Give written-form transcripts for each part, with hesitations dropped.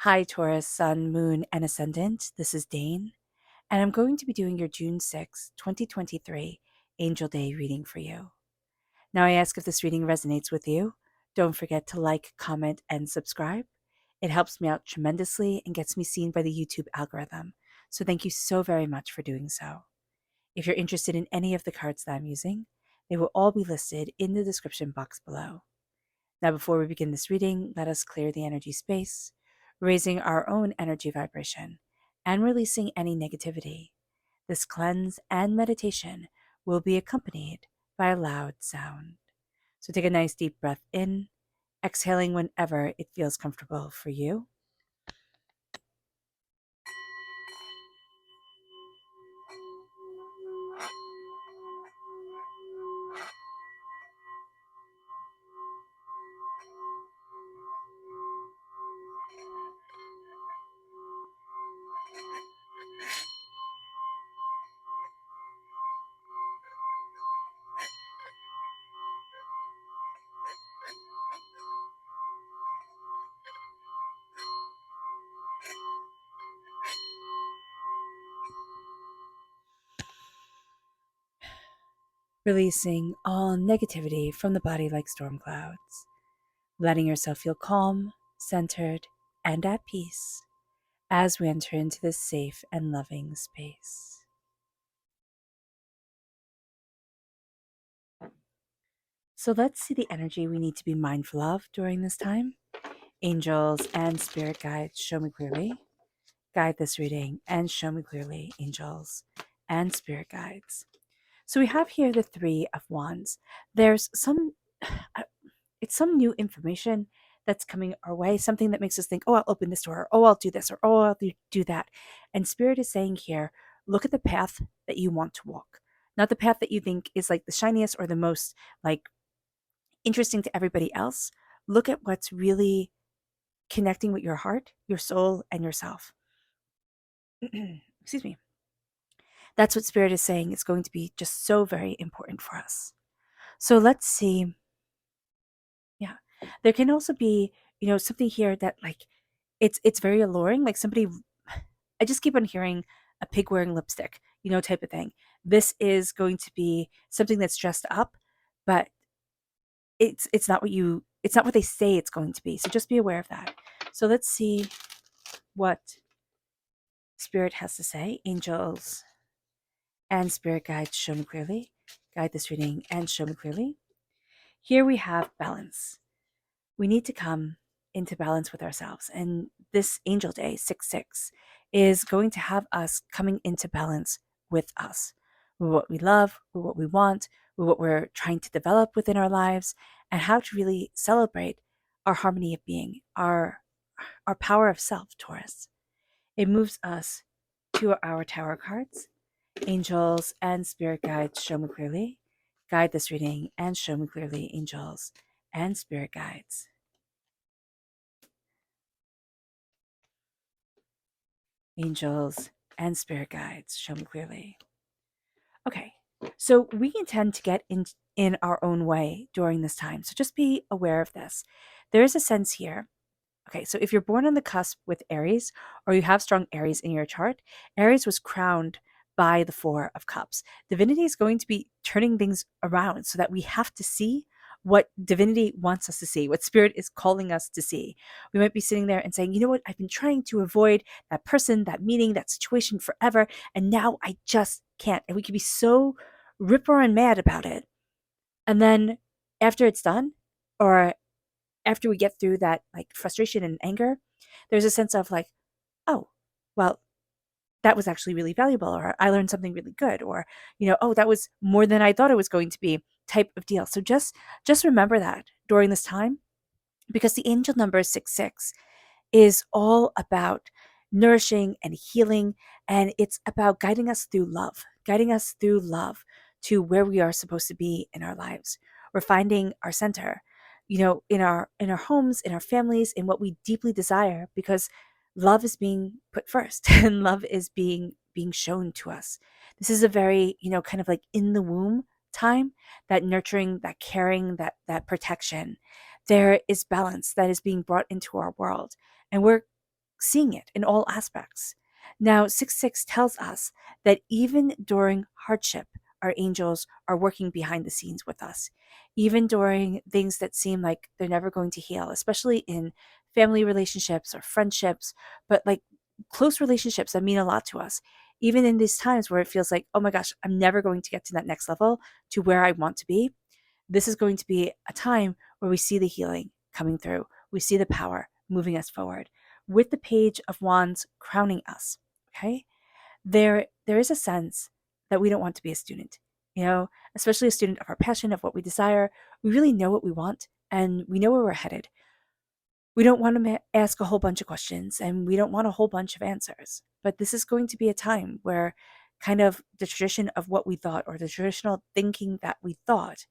Hi, Taurus, Sun, Moon, and Ascendant. This is Dane, and I'm going to be doing your June 6, 2023 Angel Day reading for you. Now, I ask if this reading resonates with you. Don't forget to like, comment, and subscribe. It helps me out tremendously and gets me seen by the YouTube algorithm. So, thank you so very much for doing so. If you're interested in any of the cards that I'm using, they will all be listed in the description box below. Now, before we begin this reading, let us clear the energy space, raising our own energy vibration and releasing any negativity. This cleanse and meditation will be accompanied by a loud sound. So take a nice deep breath in, exhaling whenever it feels comfortable for you. Releasing all negativity from the body like storm clouds, letting yourself feel calm, centered, and at peace as we enter into this safe and loving space. So let's see the energy we need to be mindful of during this time. Angels and spirit guides, show me clearly. Guide this reading and show me clearly, angels and spirit guides. So we have here the Three of Wands. There's it's some new information that's coming our way, something that makes us think, oh, I'll open this door, or, oh, I'll do this, or oh, I'll do that. And Spirit is saying here, look at the path that you want to walk, not the path that you think is like the shiniest or the most like interesting to everybody else. Look at what's really connecting with your heart, your soul, and yourself. Excuse me. That's what Spirit is saying is going to be just so very important for us. So let's see. Yeah. There can also be, something here that like it's very alluring. Like somebody I just keep on hearing a pig wearing lipstick, type of thing. This is going to be something that's dressed up, but it's not what they say it's going to be. So just be aware of that. So let's see what Spirit has to say. Angels and spirit guides, show me clearly. Guide this reading and show me clearly. Here we have balance. We need to come into balance with ourselves. And this Angel Day, 6/6, is going to have us coming into balance with us, with what we love, with what we want, with what we're trying to develop within our lives, and how to really celebrate our harmony of being, our power of self, Taurus. It moves us to our Tower cards. Angels and spirit guides, show me clearly. Guide this reading and show me clearly, angels and spirit guides. Angels and spirit guides, show me clearly. Okay, so we intend to get in our own way during this time. So just be aware of this. There is a sense here. Okay, so if you're born on the cusp with Aries, or you have strong Aries in your chart, Aries was crowned by the Four of Cups. Divinity is going to be turning things around so that we have to see what divinity wants us to see, what spirit is calling us to see. We might be sitting there and saying, you know what, I've been trying to avoid that person, that meeting, that situation forever, and now I just can't. And we can be so rip roaring mad about it. And then after it's done, or after we get through that like frustration and anger, there's a sense of like, oh, well, that was actually really valuable, or I learned something really good, or, oh, that was more than I thought it was going to be, type of deal. So just remember that during this time, because the angel number 6/6 is all about nourishing and healing, and it's about guiding us through love to where we are supposed to be in our lives. We're finding our center, in our homes, in our families, in what we deeply desire, because love is being put first and love is being shown to us. This is a very, kind of like in the womb time, that nurturing, that caring, that protection. There is balance that is being brought into our world, and we're seeing it in all aspects. Now, 6 tells us that even during hardship, our angels are working behind the scenes with us. Even during things that seem like they're never going to heal, especially in family relationships or friendships, but like close relationships that mean a lot to us. Even in these times where it feels like, oh my gosh, I'm never going to get to that next level to where I want to be, this is going to be a time where we see the healing coming through. We see the power moving us forward. With the Page of Wands crowning us, okay, there is a sense that we don't want to be a student, especially a student of our passion, of what we desire. We really know what we want and we know where we're headed. We don't want to ask a whole bunch of questions and we don't want a whole bunch of answers. But this is going to be a time where kind of the tradition of what we thought or the traditional thinking that we thought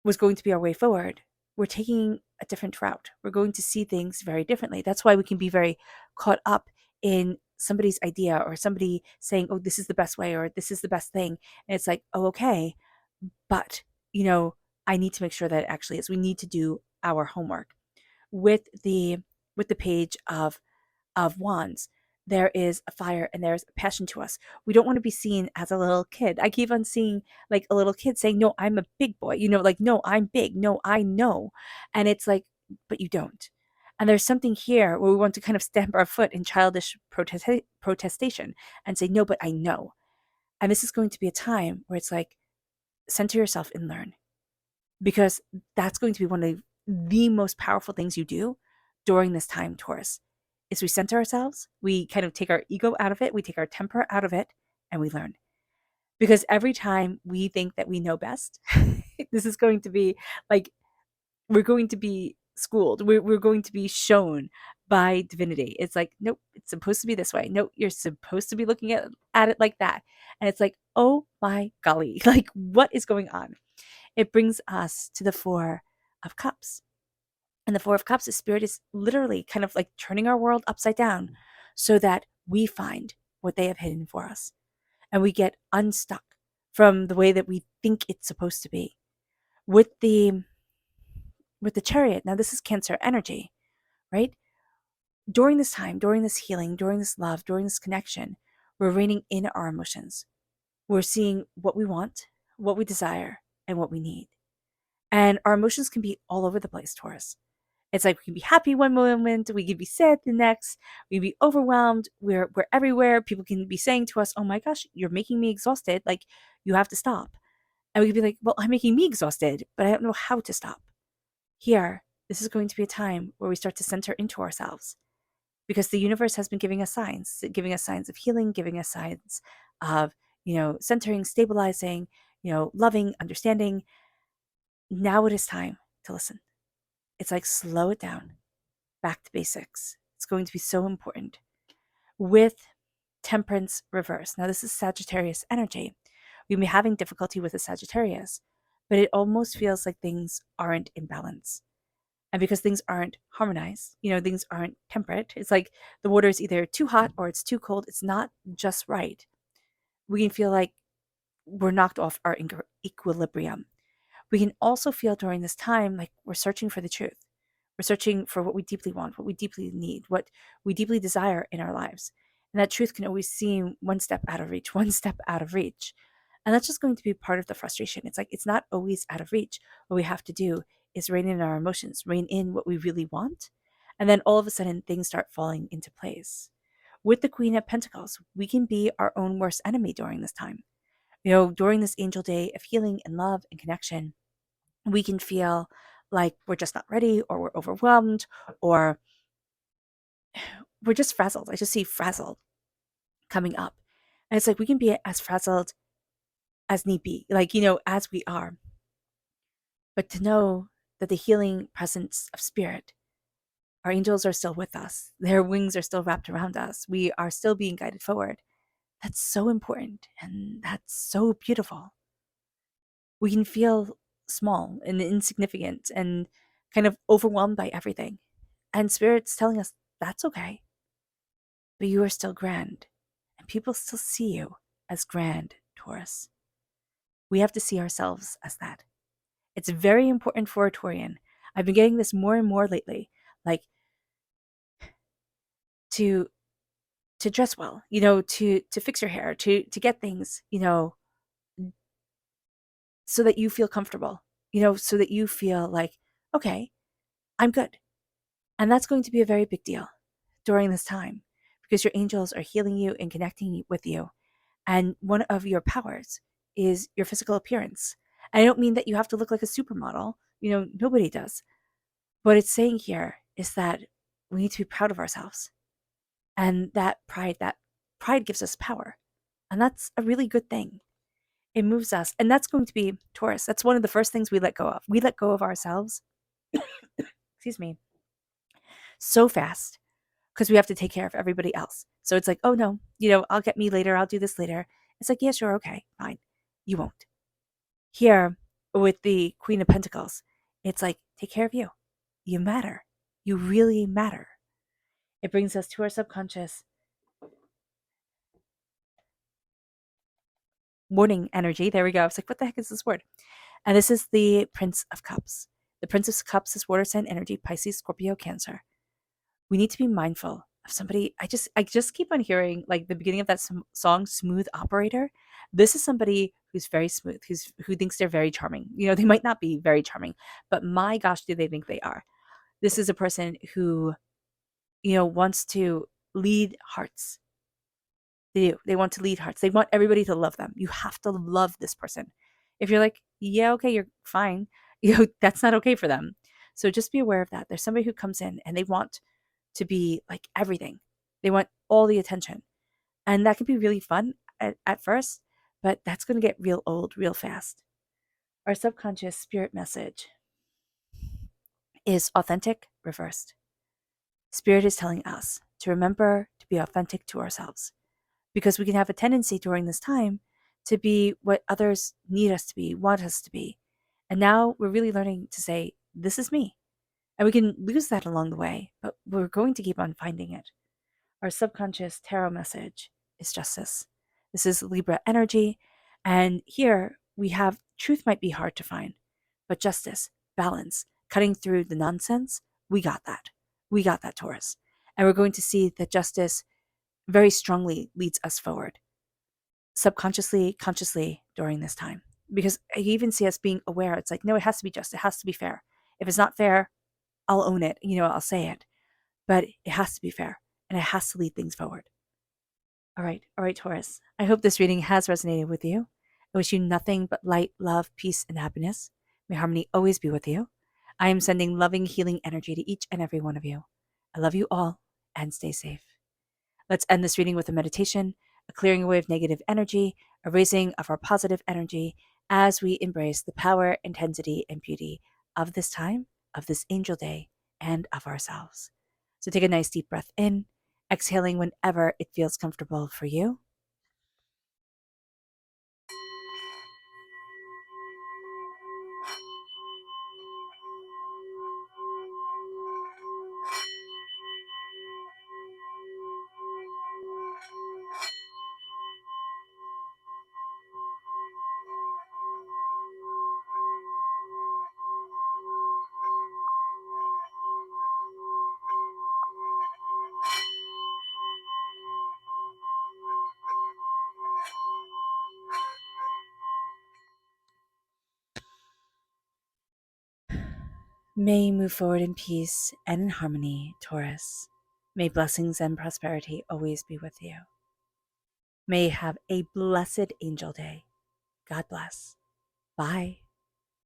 was going to be our way forward, we're taking a different route. We're going to see things very differently. That's why we can be very caught up in somebody's idea or somebody saying, oh, this is the best way or this is the best thing. And it's like, oh, okay. But, I need to make sure that it actually is. We need to do our homework. With the page of wands, there is a fire and there's a passion to us. We don't want to be seen as a little kid. I keep on seeing like a little kid saying, no, I'm a big boy, like, no, I'm big. No, I know. And it's like, but you don't. And there's something here where we want to kind of stamp our foot in childish protestation and say, no, but I know. And this is going to be a time where it's like, center yourself and learn, because that's going to be one of the most powerful things you do during this time, Taurus, is we center ourselves, we kind of take our ego out of it, we take our temper out of it, and we learn. Because every time we think that we know best, this is going to be like, we're going to be schooled, we're going to be shown by divinity. It's like, nope, it's supposed to be this way. Nope, you're supposed to be looking at it like that. And it's like, oh my golly, like what is going on? It brings us to the Four of Cups. And the Four of Cups, the spirit is literally kind of like turning our world upside down so that we find what they have hidden for us. And we get unstuck from the way that we think it's supposed to be. With the Chariot, now this is Cancer energy, right? During this time, during this healing, during this love, during this connection, we're reining in our emotions. We're seeing what we want, what we desire, and what we need. And our emotions can be all over the place, Taurus. It's like we can be happy one moment, we can be sad the next, we can be overwhelmed, we're everywhere. People can be saying to us, oh my gosh, you're making me exhausted, like you have to stop. And we can be like, well, I'm making me exhausted, but I don't know how to stop. Here, this is going to be a time where we start to center into ourselves, because the universe has been giving us signs of healing, giving us signs of, centering, stabilizing, loving, understanding. Now it is time to listen. It's like, slow it down, back to basics. It's going to be so important. With Temperance reverse. Now, this is Sagittarius energy. We've been having difficulty with the Sagittarius, but it almost feels like things aren't in balance. And because things aren't harmonized, things aren't temperate, it's like the water is either too hot or it's too cold. It's not just right. We can feel like we're knocked off our equilibrium. We can also feel during this time like we're searching for the truth. We're searching for what we deeply want, what we deeply need, what we deeply desire in our lives. And that truth can always seem one step out of reach, one step out of reach. And that's just going to be part of the frustration. It's like, it's not always out of reach. What we have to do is rein in our emotions, rein in what we really want. And then all of a sudden, things start falling into place. With the Queen of Pentacles, we can be our own worst enemy during this time. During this angel day of healing and love and connection, we can feel like we're just not ready, or we're overwhelmed, or we're just frazzled. I just see frazzled coming up. And it's like we can be as frazzled as need be, like, as we are. But to know that the healing presence of spirit, our angels are still with us, their wings are still wrapped around us, we are still being guided forward. That's so important and that's so beautiful. We can feel small and insignificant and kind of overwhelmed by everything. And Spirit's telling us that's okay, but you are still grand. And people still see you as grand, Taurus. We have to see ourselves as that. It's very important for a Taurian. I've been getting this more and more lately. Like, to dress well, to fix your hair, to get things, so that you feel comfortable, so that you feel like, okay, I'm good. And that's going to be a very big deal during this time because your angels are healing you and connecting with you. And one of your powers is your physical appearance. And I don't mean that you have to look like a supermodel, nobody does. What it's saying here is that we need to be proud of ourselves. And that pride gives us power. And that's a really good thing. It moves us. And that's going to be Taurus. That's one of the first things we let go of. We let go of ourselves, excuse me, so fast because we have to take care of everybody else. So it's like, oh no, I'll get me later. I'll do this later. It's like, yeah, sure. Okay, fine. You won't. Here with the Queen of Pentacles, it's like, take care of you. You matter. You really matter. It brings us to our subconscious warning energy. There we go. I was like, what the heck is this word? And this is the Prince of Cups. The Prince of Cups is water sign energy, Pisces, Scorpio, Cancer. We need to be mindful of somebody. I just keep on hearing like the beginning of that song, Smooth Operator. This is somebody who's very smooth, who thinks they're very charming. They might not be very charming, but my gosh, do they think they are. This is a person who, wants to lead hearts. They do. They want to lead hearts. They want everybody to love them. You have to love this person. If you're like, yeah, okay, you're fine, that's not okay for them. So just be aware of that. There's somebody who comes in and they want to be like everything. They want all the attention. And that can be really fun at first, but that's going to get real old real fast. Our subconscious spirit message is authentic reversed. Spirit is telling us to remember to be authentic to ourselves because we can have a tendency during this time to be what others need us to be, want us to be. And now we're really learning to say, this is me. And we can lose that along the way, but we're going to keep on finding it. Our subconscious tarot message is justice. This is Libra energy. And here we have truth might be hard to find, but justice, balance, cutting through the nonsense, we got that. We got that, Taurus. And we're going to see that justice very strongly leads us forward, subconsciously, consciously during this time. Because I even see us being aware. It's like, no, it has to be just. It has to be fair. If it's not fair, I'll own it. I'll say it. But it has to be fair and it has to lead things forward. All right, Taurus. I hope this reading has resonated with you. I wish you nothing but light, love, peace, and happiness. May harmony always be with you. I am sending loving, healing energy to each and every one of you. I love you all and stay safe. Let's end this reading with a meditation, a clearing away of negative energy, a raising of our positive energy as we embrace the power, intensity, and beauty of this time, of this angel day, and of ourselves. So take a nice deep breath in, exhaling whenever it feels comfortable for you. May you move forward in peace and in harmony, Taurus. May blessings and prosperity always be with you. May you have a blessed angel day. God bless. Bye.